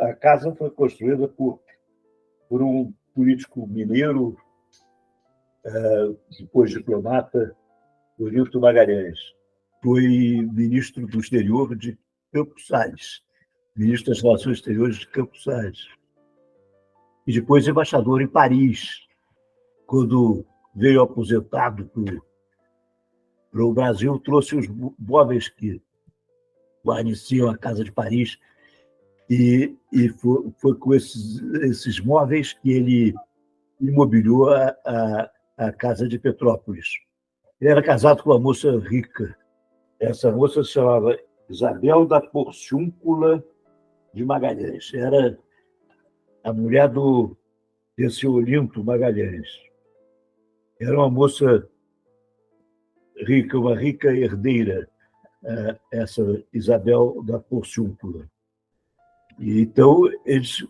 A casa foi construída por um político mineiro, depois diplomata, Olinto Magalhães. Foi ministro do exterior de Campos Salles, ministro das Relações Exteriores de Campos Salles. E depois embaixador em Paris, quando veio aposentado para o Brasil, trouxe os móveis que guarneciam a Casa de Paris, e foi com esses móveis que ele imobiliou a Casa de Petrópolis. Ele era casado com uma moça rica. Essa moça se chamava Isabel da Porciúncula de Magalhães. Era a mulher desse Olinto Magalhães. Era uma moça rica, uma rica herdeira, essa Isabel da Porciúncula. E então, eles,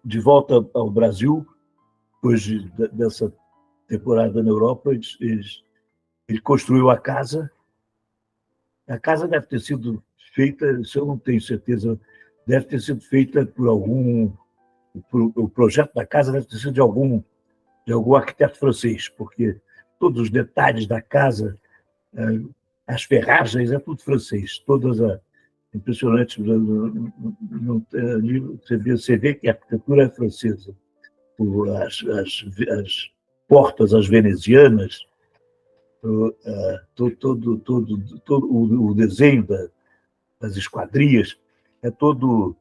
de volta ao Brasil, depois dessa temporada na Europa, ele construiu a casa. A casa deve ter sido feita, se eu não tenho certeza, deve ter sido feita por algum... O projeto da casa deve ter sido de algum arquiteto francês, porque todos os detalhes da casa, as ferragens, é tudo francês. Impressionante. Você vê que a arquitetura é francesa. As portas, as venezianas, todo o desenho das esquadrias é todo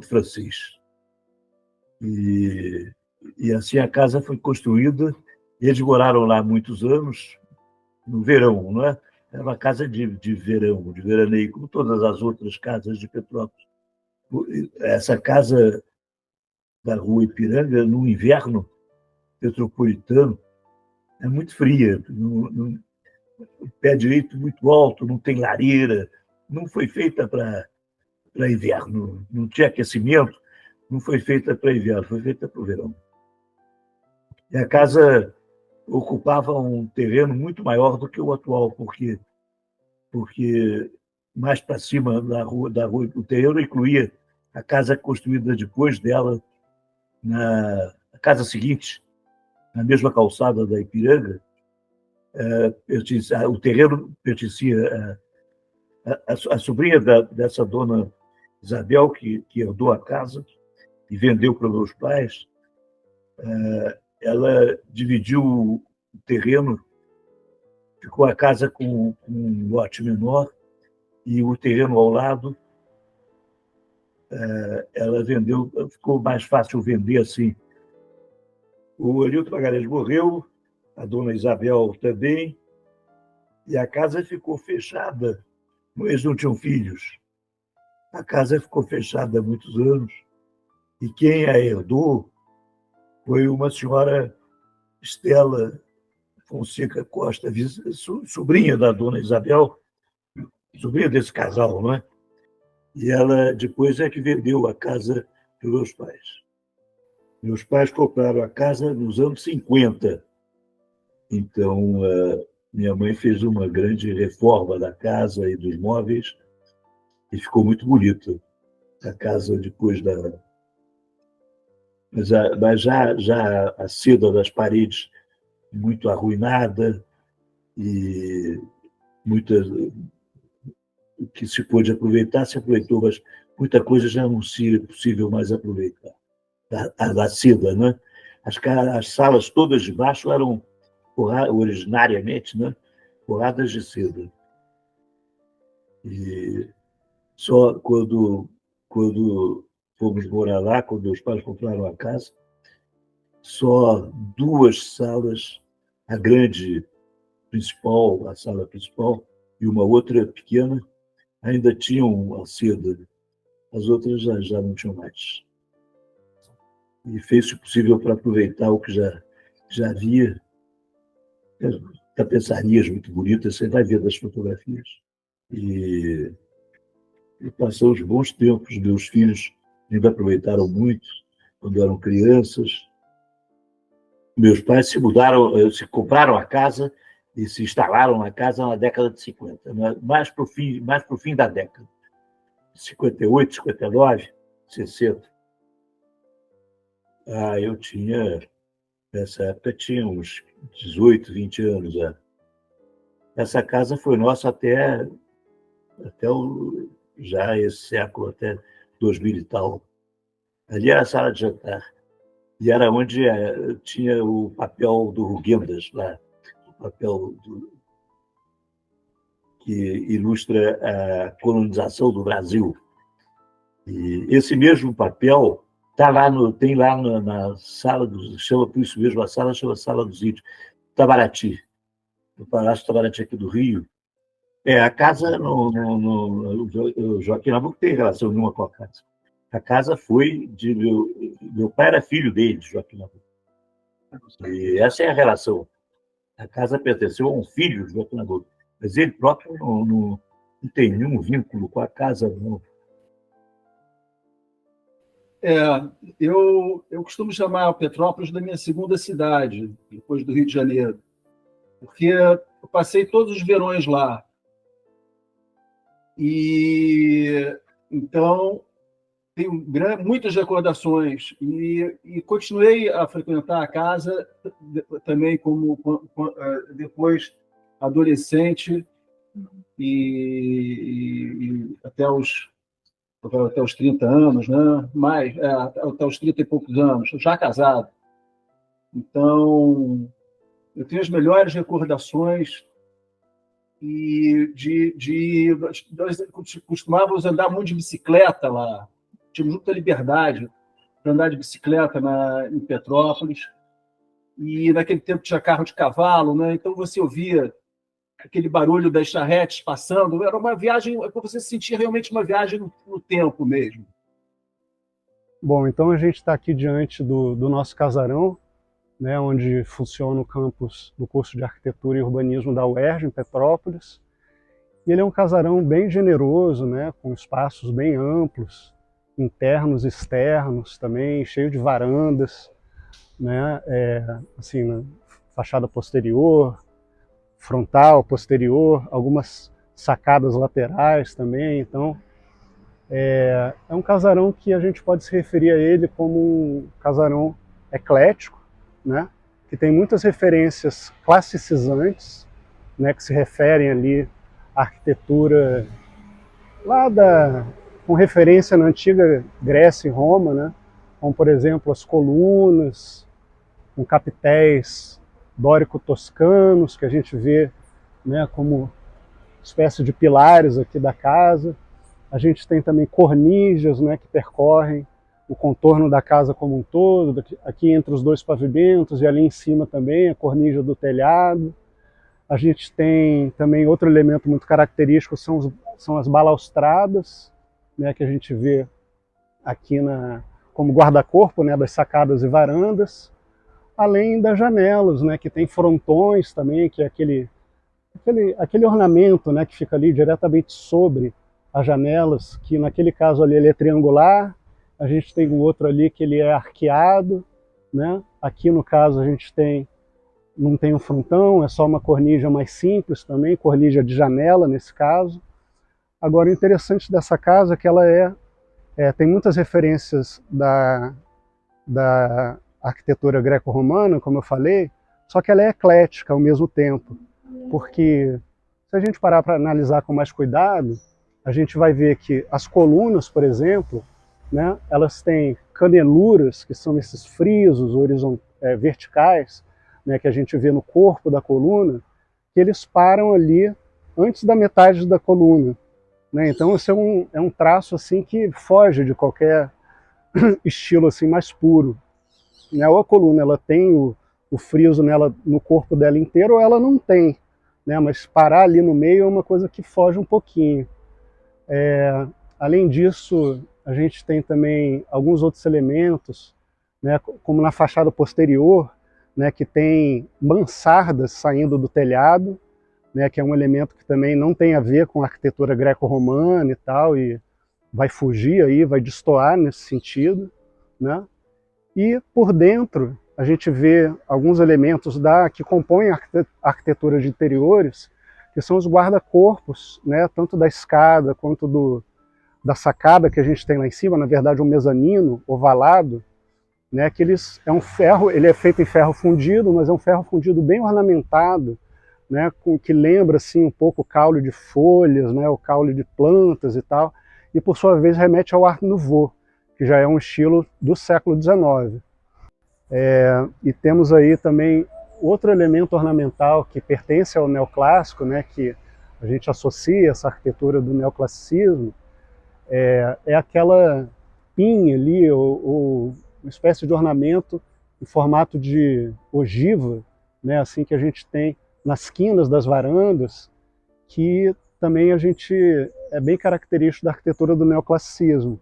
francês. E assim a casa foi construída. Eles moraram lá muitos anos, no verão, não é? Era uma casa de verão, de veraneio, como todas as outras casas de Petrópolis. Essa casa da Rua Ipiranga, no inverno metropolitano, é muito fria. O pé direito muito alto, não tem lareira, não foi feita para inverno, não tinha aquecimento, não foi feita para inverno, foi feita para o verão. E a casa ocupava um terreno muito maior do que o atual, porque mais para cima da rua, o terreno incluía a casa construída depois dela, a casa seguinte, na mesma calçada da Ipiranga. O terreno pertencia à sobrinha dessa dona Isabel, que herdou a casa e vendeu para meus pais. Ela dividiu o terreno, ficou a casa com um lote menor e o terreno ao lado ela vendeu, ficou mais fácil vender assim. O Olinto Magalhães morreu, a dona Isabel também, e a casa ficou fechada. Eles não tinham filhos. A casa ficou fechada há muitos anos, e quem a herdou foi uma senhora Estela Fonseca Costa, sobrinha da dona Isabel, sobrinha desse casal, não é? E ela depois é que vendeu a casa para meus pais. Meus pais compraram a casa nos anos 50. Então, minha mãe fez uma grande reforma da casa e dos móveis e ficou muito bonita a casa depois da... Mas já a seda das paredes muito arruinada e o que se pôde aproveitar, se aproveitou, mas muita coisa já não se é possível mais aproveitar. Da seda, né? As salas todas de baixo eram, originariamente, né, forradas de seda. E só quando fomos morar lá, quando meus pais compraram a casa, só 2 salas, a grande principal, a sala principal, e uma outra pequena, ainda tinham a seda. As outras já não tinham mais. E fez o possível para aproveitar o que já havia. Tapeçarias muito bonitas, você vai ver das fotografias. E passamos bons tempos. Meus filhos ainda aproveitaram muito quando eram crianças. Meus pais se compraram a casa e se instalaram na casa na década de 50, mais para o fim da década. 58, 59, 60. Eu tinha, nessa época, tinha uns 18, 20 anos. Essa casa foi nossa até já esse século, até 2000 e tal. Ali era a sala de jantar. E era onde tinha o papel do Rugendas lá, o papel que ilustra a colonização do Brasil. E esse mesmo papel tem lá na sala, chama por isso mesmo, a sala chama Sala dos Índios, Itamaraty, no Palácio Itamaraty aqui do Rio. A casa, o Joaquim Nabuco tem relação nenhuma com a casa. A casa foi de meu pai era filho dele, Joaquim Nabuco. E essa é a relação. A casa pertenceu a um filho de Joaquim Nabuco, mas ele próprio não tem nenhum vínculo com a casa, não. Eu costumo chamar Petrópolis da minha segunda cidade, depois do Rio de Janeiro, porque eu passei todos os verões lá. E então tenho muitas recordações e continuei a frequentar a casa também como depois adolescente e até os 30 anos, né? Até os 30 e poucos anos, já casado. Então, eu tenho as melhores recordações e nós costumávamos andar muito de bicicleta lá. Tínhamos muita liberdade para andar de bicicleta em Petrópolis. E naquele tempo tinha carro de cavalo, né? Então você ouvia aquele barulho das charretes passando. Era uma viagem, você sentia realmente uma viagem no tempo mesmo. Bom, então a gente está aqui diante do nosso casarão, né, onde funciona o campus do curso de Arquitetura e Urbanismo da UERJ, em Petrópolis. E ele é um casarão bem generoso, né, com espaços bem amplos, internos e externos também, cheio de varandas, né, assim, na fachada posterior, frontal, posterior, algumas sacadas laterais também. Então, é um casarão que a gente pode se referir a ele como um casarão eclético, né, que tem muitas referências classicizantes, né, que se referem ali à arquitetura lá com referência na antiga Grécia e Roma, né, como por exemplo as colunas, com capitéis dórico-toscanos que a gente vê, né, como espécie de pilares aqui da casa. A gente tem também cornijas, né, que percorrem o contorno da casa como um todo, aqui entre os dois pavimentos e ali em cima também a cornija do telhado. A gente tem também outro elemento muito característico, são as balaustradas, né, que a gente vê aqui como guarda-corpo, né, das sacadas e varandas, além das janelas, né, que tem frontões também, que é aquele ornamento, né, que fica ali diretamente sobre as janelas, que naquele caso ali ele é triangular. A gente tem um outro ali que ele é arqueado, né? Aqui no caso a gente não tem um frontão, é só uma cornija mais simples também, cornija de janela nesse caso. Agora o interessante dessa casa é que ela tem muitas referências da arquitetura greco-romana, como eu falei, só que ela é eclética ao mesmo tempo, porque se a gente parar para analisar com mais cuidado, a gente vai ver que as colunas, por exemplo, né, elas têm caneluras, que são esses frisos verticais, né, que a gente vê no corpo da coluna, que eles param ali antes da metade da coluna, né? Então esse é um traço assim que foge de qualquer estilo assim mais puro, né? Ou a coluna ela tem o friso nela, no corpo dela inteiro, ou ela não tem, né? Mas parar ali no meio é uma coisa que foge um pouquinho. Além disso, a gente tem também alguns outros elementos, né, como na fachada posterior, né, que tem mansardas saindo do telhado, né, que é um elemento que também não tem a ver com a arquitetura greco-romana e tal, e vai fugir aí, vai destoar nesse sentido, né? E por dentro a gente vê alguns elementos que compõem a arquitetura de interiores, que são os guarda-corpos, né, tanto da escada quanto da sacada que a gente tem lá em cima, na verdade um mezanino ovalado, né, que é um ferro, ele é feito em ferro fundido, mas é um ferro fundido bem ornamentado, né, que lembra assim um pouco o caule de folhas, né, o caule de plantas e tal, e por sua vez remete ao Art Nouveau, que já é um estilo do século XIX. E temos aí também outro elemento ornamental que pertence ao neoclássico, né, que a gente associa essa arquitetura do neoclassicismo, é aquela pinha ali, ou uma espécie de ornamento em formato de ogiva, né, assim que a gente tem nas quinas das varandas, que também é bem característico da arquitetura do neoclassicismo.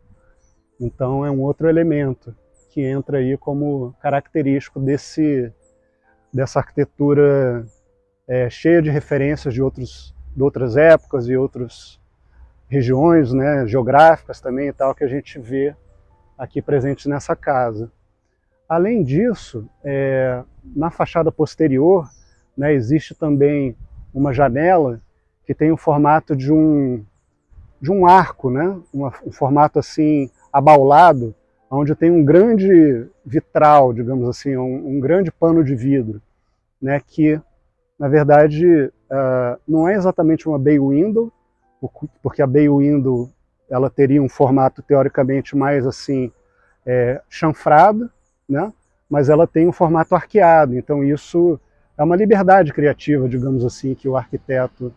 Então é um outro elemento que entra aí como característico dessa arquitetura cheia de referências de outras épocas e outras regiões, né, geográficas também e tal, que a gente vê aqui presentes nessa casa. Além disso, na fachada posterior, né, existe também uma janela que tem o formato de um arco, né, um formato assim abaulado, onde tem um grande vitral, digamos assim, um grande pano de vidro, né, que na verdade não é exatamente uma bay window, porque a bay window ela teria um formato teoricamente mais assim chanfrado, né, mas ela tem um formato arqueado, então isso é uma liberdade criativa, digamos assim, que o arquiteto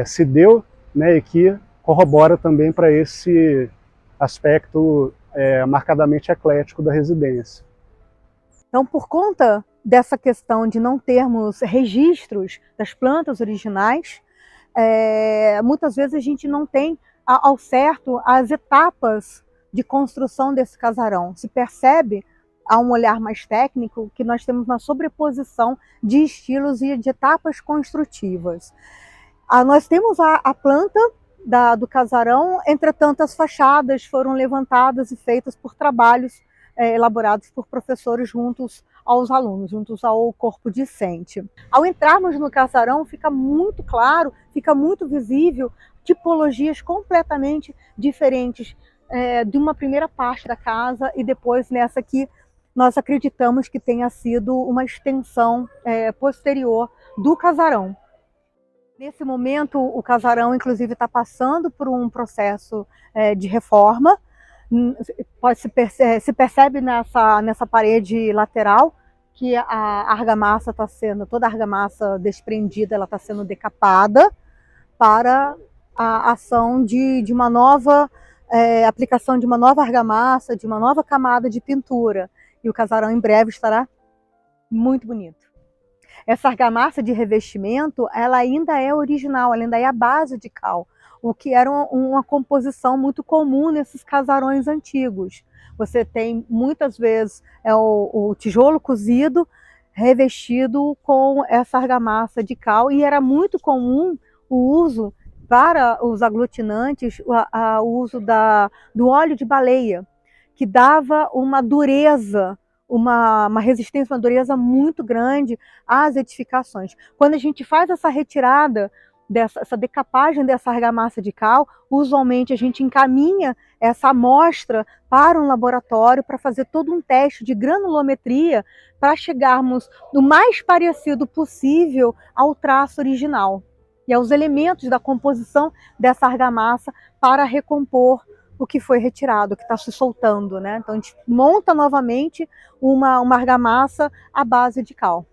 se deu, né, e que corrobora também para esse aspecto marcadamente eclético da residência. Então, por conta dessa questão de não termos registros das plantas originais, muitas vezes a gente não tem ao certo as etapas de construção desse casarão. Se percebe, a um olhar mais técnico, que nós temos uma sobreposição de estilos e de etapas construtivas. Nós temos a planta do casarão, entretanto as fachadas foram levantadas e feitas por trabalhos elaborados por professores juntos aos alunos, juntos ao corpo discente. Ao entrarmos no casarão fica muito claro, fica muito visível tipologias completamente diferentes de uma primeira parte da casa e depois nessa que nós acreditamos que tenha sido uma extensão posterior do casarão. Nesse momento, o casarão, inclusive, está passando por um processo de reforma. Se percebe nessa parede lateral que a argamassa está sendo, toda a argamassa desprendida, ela está sendo decapada para a ação de uma nova aplicação de uma nova argamassa, de uma nova camada de pintura. E o casarão em breve estará muito bonito. Essa argamassa de revestimento, ela ainda é original, ela ainda é a base de cal, o que era uma composição muito comum nesses casarões antigos. Você tem muitas vezes o tijolo cozido revestido com essa argamassa de cal, e era muito comum o uso para os aglutinantes, o uso do óleo de baleia, que dava uma dureza, uma resistência, uma dureza muito grande às edificações. Quando a gente faz essa retirada, essa decapagem dessa argamassa de cal, usualmente a gente encaminha essa amostra para um laboratório para fazer todo um teste de granulometria para chegarmos o mais parecido possível ao traço original e aos elementos da composição dessa argamassa para recompor o que foi retirado, o que está se soltando, né? Então a gente monta novamente uma argamassa à base de cal.